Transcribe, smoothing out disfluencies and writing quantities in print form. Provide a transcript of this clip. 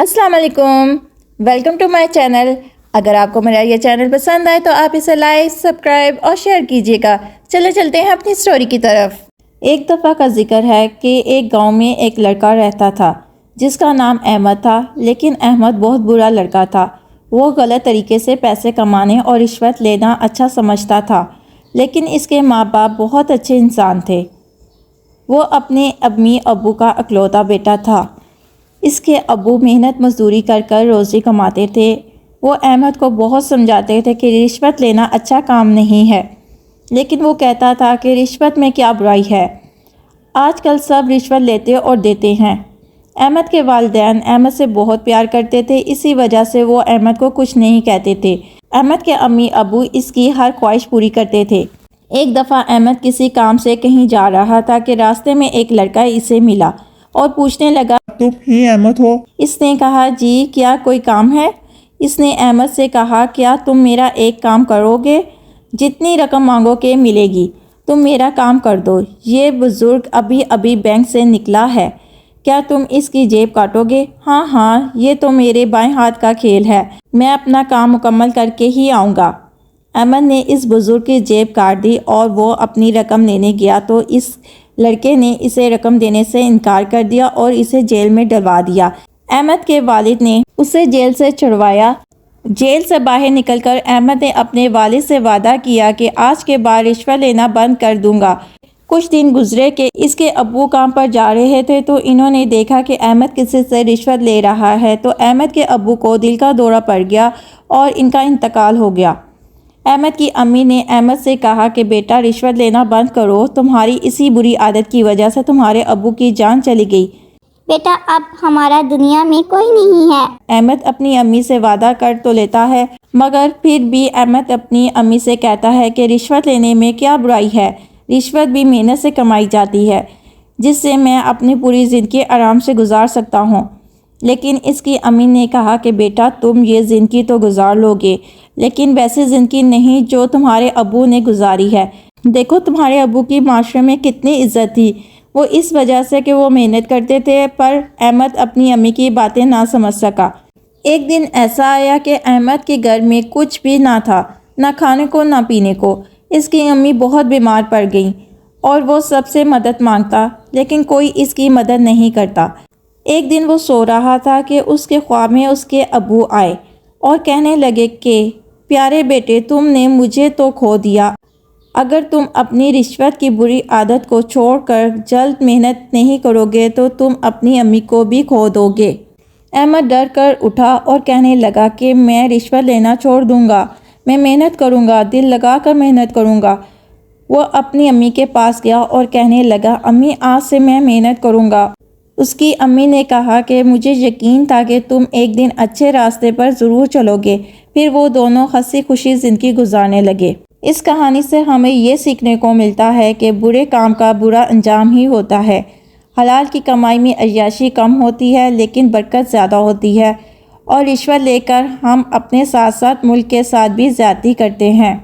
السلام علیکم، welcome to my channel. اگر آپ کو میرا یہ چینل پسند آئے تو آپ اسے لائک، سبسکرائب اور شیئر کیجیے گا۔ چلتے ہیں اپنی سٹوری کی طرف۔ ایک دفعہ کا ذکر ہے کہ ایک گاؤں میں ایک لڑکا رہتا تھا جس کا نام احمد تھا، لیکن احمد بہت برا لڑکا تھا۔ وہ غلط طریقے سے پیسے کمانے اور رشوت لینا اچھا سمجھتا تھا، لیکن اس کے ماں باپ بہت اچھے انسان تھے۔ وہ اپنے امی ابو کا اکلوتا بیٹا تھا۔ اس کے ابو محنت مزدوری کر روزی کماتے تھے۔ وہ احمد کو بہت سمجھاتے تھے کہ رشوت لینا اچھا کام نہیں ہے، لیکن وہ کہتا تھا کہ رشوت میں کیا برائی ہے، آج کل سب رشوت لیتے اور دیتے ہیں۔ احمد کے والدین احمد سے بہت پیار کرتے تھے، اسی وجہ سے وہ احمد کو کچھ نہیں کہتے تھے۔ احمد کے امی ابو اس کی ہر خواہش پوری کرتے تھے۔ ایک دفعہ احمد کسی کام سے کہیں جا رہا تھا کہ راستے میں ایک لڑکا اسے ملا اور پوچھنے لگا، تم ہی احمد ہو؟ اس نے کہا، جی، کیا کوئی کام ہے؟ اس نے احمد سے کہا، کیا تم میرا ایک کام کرو گے؟ جتنی رقم مانگو گے ملے گی، تم میرا کام کر دو۔ یہ بزرگ ابھی بینک سے نکلا ہے، کیا تم اس کی جیب کاٹو گے؟ ہاں، یہ تو میرے بائیں ہاتھ کا کھیل ہے، میں اپنا کام مکمل کر کے ہی آؤں گا۔ احمد نے اس بزرگ کی جیب کاٹ دی اور وہ اپنی رقم لینے گیا تو اس لڑکے نے اسے رقم دینے سے انکار کر دیا اور اسے جیل میں ڈلوا دیا۔ احمد کے والد نے اسے جیل سے چھڑوایا۔ جیل سے باہر نکل کر احمد نے اپنے والد سے وعدہ کیا کہ آج کے بعد رشوت لینا بند کر دوں گا۔ کچھ دن گزرے کہ اس کے ابو کام پر جا رہے تھے تو انہوں نے دیکھا کہ احمد کسی سے رشوت لے رہا ہے، تو احمد کے ابو کو دل کا دورہ پڑ گیا اور ان کا انتقال ہو گیا۔ احمد کی امی نے احمد سے کہا کہ بیٹا، رشوت لینا بند کرو، تمہاری اسی بری عادت کی وجہ سے تمہارے ابو کی جان چلی گئی۔ بیٹا، اب ہمارا دنیا میں کوئی نہیں ہے۔ احمد اپنی امی سے وعدہ کر تو لیتا ہے، مگر پھر بھی احمد اپنی امی سے کہتا ہے کہ رشوت لینے میں کیا برائی ہے، رشوت بھی محنت سے کمائی جاتی ہے، جس سے میں اپنی پوری زندگی آرام سے گزار سکتا ہوں۔ لیکن اس کی امی نے کہا کہ بیٹا، تم یہ زندگی تو گزار لو گے، لیکن ویسی زندگی نہیں جو تمہارے ابو نے گزاری ہے۔ دیکھو تمہارے ابو کی معاشرے میں کتنی عزت تھی، وہ اس وجہ سے کہ وہ محنت کرتے تھے۔ پر احمد اپنی امی کی باتیں نہ سمجھ سکا۔ ایک دن ایسا آیا کہ احمد کے گھر میں کچھ بھی نہ تھا، نہ کھانے کو نہ پینے کو۔ اس کی امی بہت بیمار پڑ گئیں اور وہ سب سے مدد مانگتا، لیکن کوئی اس کی مدد نہیں کرتا۔ ایک دن وہ سو رہا تھا کہ اس کے خواب میں اس کے ابو آئے اور کہنے لگے کہ پیارے بیٹے، تم نے مجھے تو کھو دیا، اگر تم اپنی رشوت کی بری عادت کو چھوڑ کر جلد محنت نہیں کرو گے تو تم اپنی امی کو بھی کھو دو گے۔ احمد ڈر کر اٹھا اور کہنے لگا کہ میں رشوت لینا چھوڑ دوں گا، میں محنت کروں گا، دل لگا کر محنت کروں گا۔ وہ اپنی امی کے پاس گیا اور کہنے لگا، امی، آج سے میں محنت کروں گا۔ اس کی امی نے کہا کہ مجھے یقین تھا کہ تم ایک دن اچھے راستے پر ضرور چلو گے۔ پھر وہ دونوں ہنسی خوشی زندگی گزارنے لگے۔ اس کہانی سے ہمیں یہ سیکھنے کو ملتا ہے کہ برے کام کا برا انجام ہی ہوتا ہے۔ حلال کی کمائی میں عیاشی کم ہوتی ہے لیکن برکت زیادہ ہوتی ہے، اور رشوت لے کر ہم اپنے ساتھ ساتھ ملک کے ساتھ بھی زیادتی کرتے ہیں۔